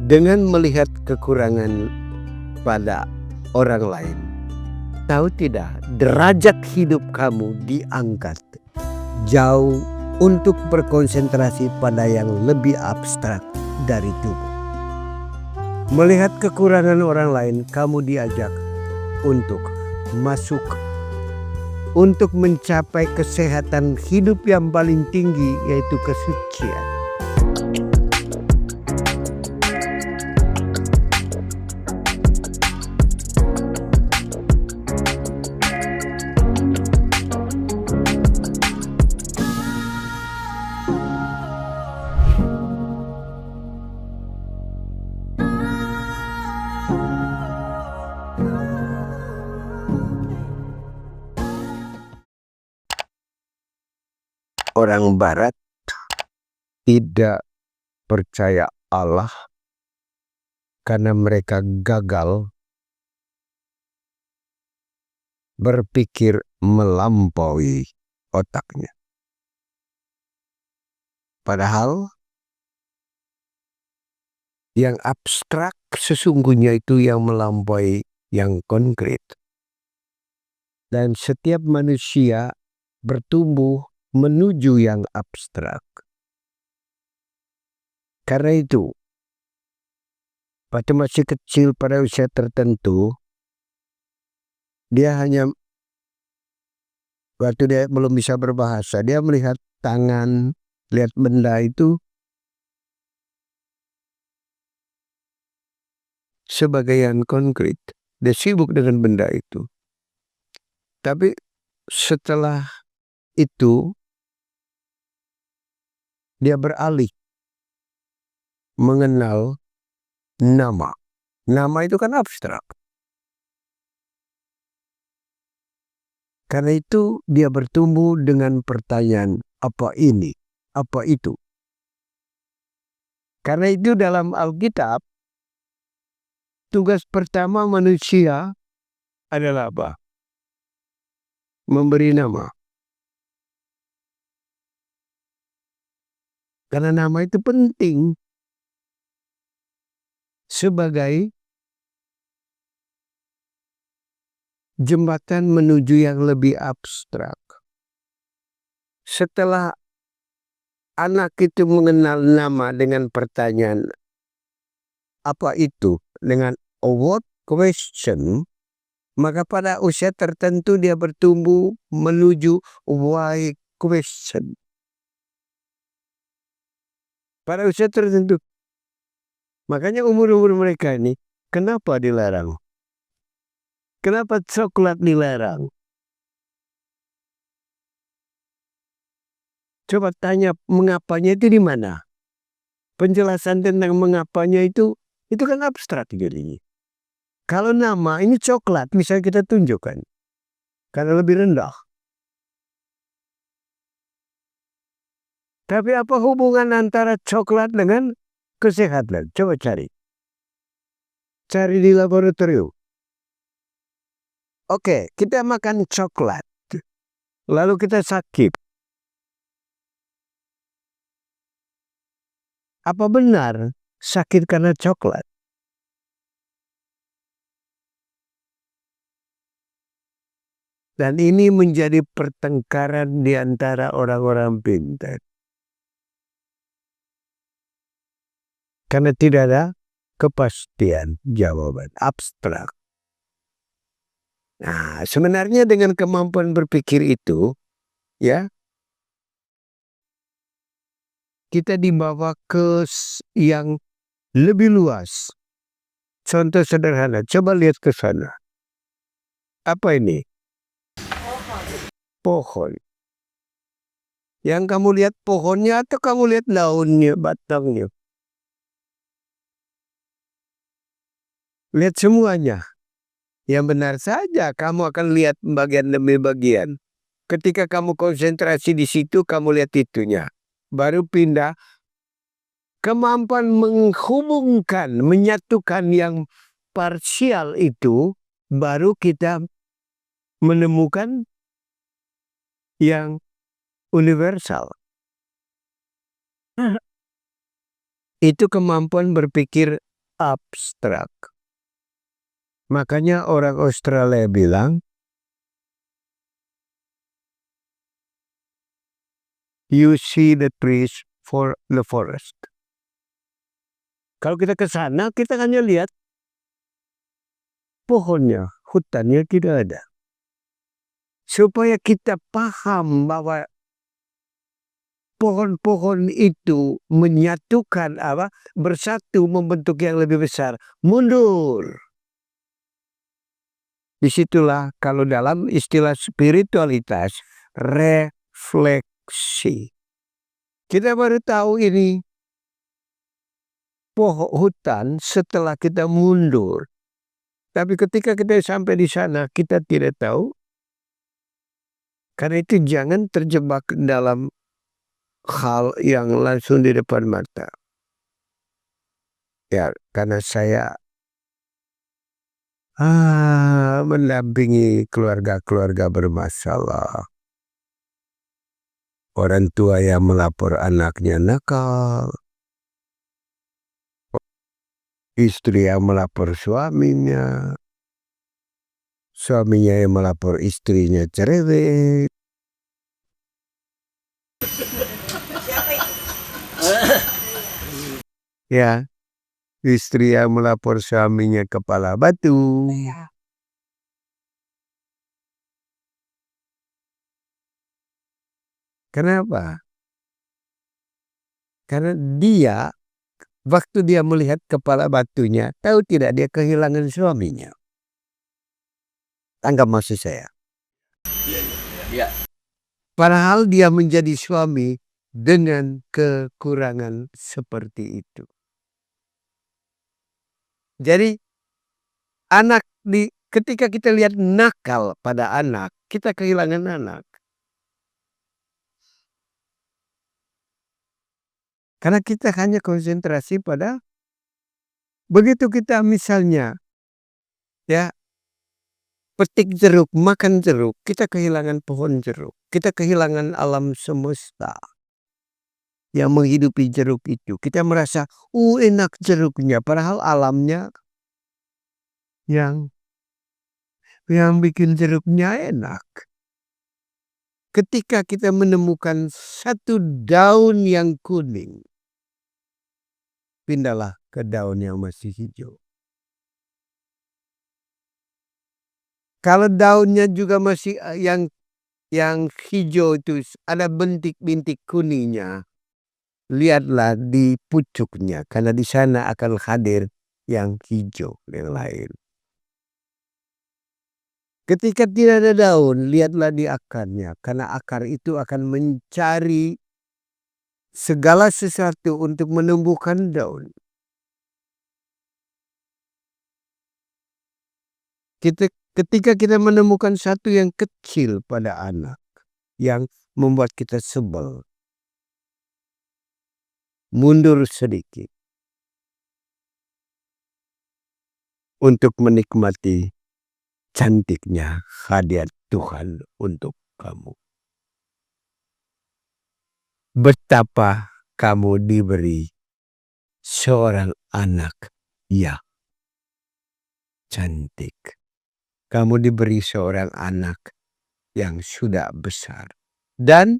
Dengan melihat kekurangan pada orang lain, tahu tidak, derajat hidup kamu diangkat jauh untuk berkonsentrasi pada yang lebih abstrak dari tubuh. Melihat kekurangan orang lain, kamu diajak untuk masuk, untuk mencapai kesehatan hidup yang paling tinggi, yaitu kesucian. Orang Barat tidak percaya Allah karena mereka gagal berpikir melampaui otaknya. Padahal yang abstrak sesungguhnya itu yang melampaui yang konkret. Dan setiap manusia bertumbuh menuju yang abstrak. Karena itu, waktu masih kecil pada usia tertentu, dia hanya, waktu dia belum bisa berbahasa, dia melihat tangan, lihat benda itu sebagai yang konkret. Dia sibuk dengan benda itu. Tapi setelah itu, dia beralih mengenal nama. Nama itu kan abstrak. Karena itu dia bertumbuh dengan pertanyaan, apa ini? Apa itu? Karena itu dalam Alkitab, tugas pertama manusia adalah apa? Memberi nama. Karena nama itu penting sebagai jembatan menuju yang lebih abstrak. Setelah anak itu mengenal nama dengan pertanyaan, apa itu? Dengan a what question, maka pada usia tertentu dia bertumbuh menuju why question. Pada usia tertentu. Makanya umur-umur mereka ini, kenapa dilarang? Kenapa coklat dilarang? Coba tanya mengapanya itu di mana? Penjelasan tentang mengapanya itu kan abstrak jadinya. Kalau nama ini coklat bisa kita tunjukkan. Karena lebih rendah. Tapi apa hubungan antara coklat dengan kesehatan? Coba cari. Cari di laboratorium. Oke, kita makan coklat. Lalu kita sakit. Apa benar sakit karena coklat? Dan ini menjadi pertengkaran di antara orang-orang pintar. Karena tidak ada kepastian jawaban, abstrak. Nah, sebenarnya dengan kemampuan berpikir itu, ya, kita dibawa ke yang lebih luas. Contoh sederhana, coba lihat ke sana. Apa ini? Pohon. Yang kamu lihat pohonnya atau kamu lihat daunnya, batangnya? Lihat semuanya. Yang benar saja kamu akan lihat bagian demi bagian. Ketika kamu konsentrasi di situ, kamu lihat itunya. Baru pindah. Kemampuan menghubungkan, menyatukan yang parsial itu, baru kita menemukan yang universal. Itu kemampuan berpikir abstrak. Makanya orang Australia bilang, you see the trees for the forest. Kalau kita ke sana, kita hanya lihat pohonnya, hutannya tidak ada. Supaya kita paham bahwa pohon-pohon itu menyatukan bersatu membentuk yang lebih besar. Mundur. Disitulah kalau dalam istilah spiritualitas refleksi. Kita baru tahu ini pohon hutan setelah kita mundur. Tapi ketika kita sampai di sana kita tidak tahu. Karena itu jangan terjebak dalam hal yang langsung di depan mata. Ya, karena saya mendampingi keluarga-keluarga bermasalah. Orang tua yang melapor anaknya nakal. Istri yang melapor suaminya. Suaminya yang melapor istrinya cerewet. Ya, istri yang melapor suaminya kepala batu. Kenapa? Karena dia, waktu dia melihat kepala batunya, tahu tidak dia kehilangan suaminya. Tanggap maksud saya. Ya. Padahal dia menjadi suami dengan kekurangan seperti itu. Jadi ketika kita lihat nakal pada anak, kita kehilangan anak. Karena kita hanya konsentrasi pada begitu kita misalnya petik jeruk, makan jeruk, kita kehilangan pohon jeruk. Kita kehilangan alam semesta yang menghidupi jeruk itu. Kita merasa, enak jeruknya. Padahal alamnya yang bikin jeruknya enak. Ketika kita menemukan satu daun yang kuning, pindahlah ke daun yang masih hijau. Kalau daunnya juga masih yang hijau itu ada bintik-bintik kuningnya, lihatlah di pucuknya karena di sana akan hadir yang hijau yang lain. Ketika tidak ada daun, lihatlah di akarnya karena akar itu akan mencari segala sesuatu untuk menumbuhkan daun. Ketika kita menemukan satu yang kecil pada anak yang membuat kita sebel, mundur sedikit untuk menikmati cantiknya hadiah Tuhan untuk kamu. Betapa kamu diberi seorang anak yang cantik. Kamu diberi seorang anak yang sudah besar. Dan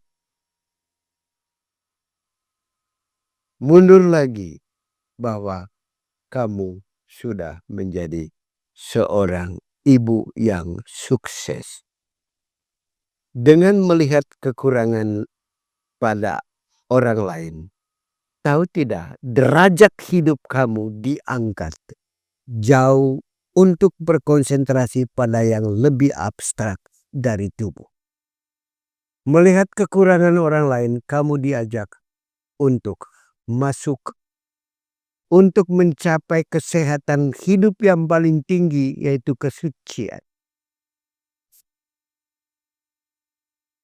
mundur lagi bahwa kamu sudah menjadi seorang ibu yang sukses. Dengan melihat kekurangan pada orang lain, tahu tidak, derajat hidup kamu diangkat jauh untuk berkonsentrasi pada yang lebih abstrak dari tubuh. Melihat kekurangan orang lain, kamu diajak untuk masuk untuk mencapai kesehatan hidup yang paling tinggi, yaitu kesucian.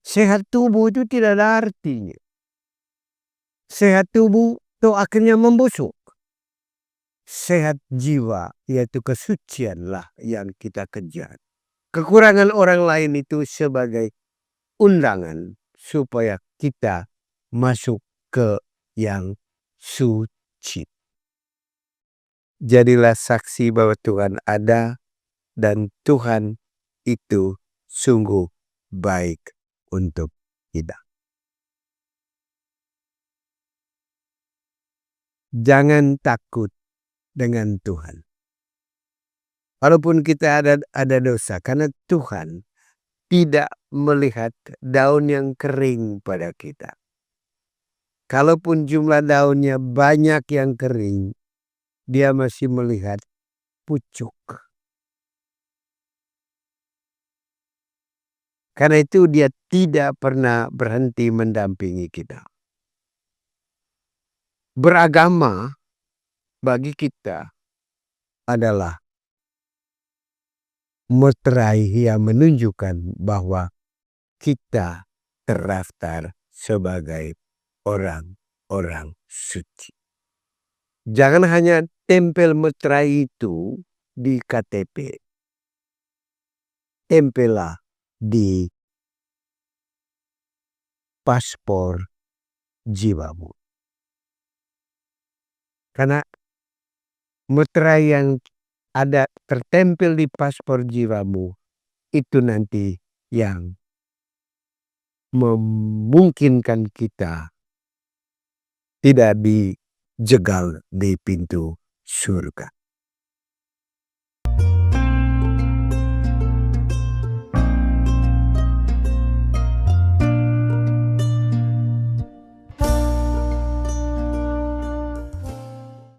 Sehat tubuh itu tidak ada artinya. Sehat tubuh itu akhirnya membusuk. Sehat jiwa, yaitu kesucianlah yang kita kejar. Kekurangan orang lain itu sebagai undangan supaya kita masuk ke yang suci. Jadilah saksi bahwa Tuhan ada dan Tuhan itu sungguh baik untuk kita. Jangan takut dengan Tuhan. Walaupun kita ada dosa, karena Tuhan tidak melihat daun yang kering pada kita. Kalaupun jumlah daunnya banyak yang kering, dia masih melihat pucuk. Karena itu dia tidak pernah berhenti mendampingi kita. Beragama bagi kita adalah meterai yang menunjukkan bahwa kita terdaftar sebagai orang-orang suci. Jangan hanya tempel meterai itu di KTP. Tempellah di paspor jiwamu. Karena meterai yang ada tertempel di paspor jiwamu itu nanti yang memungkinkan kita tidak dijegal di pintu surga.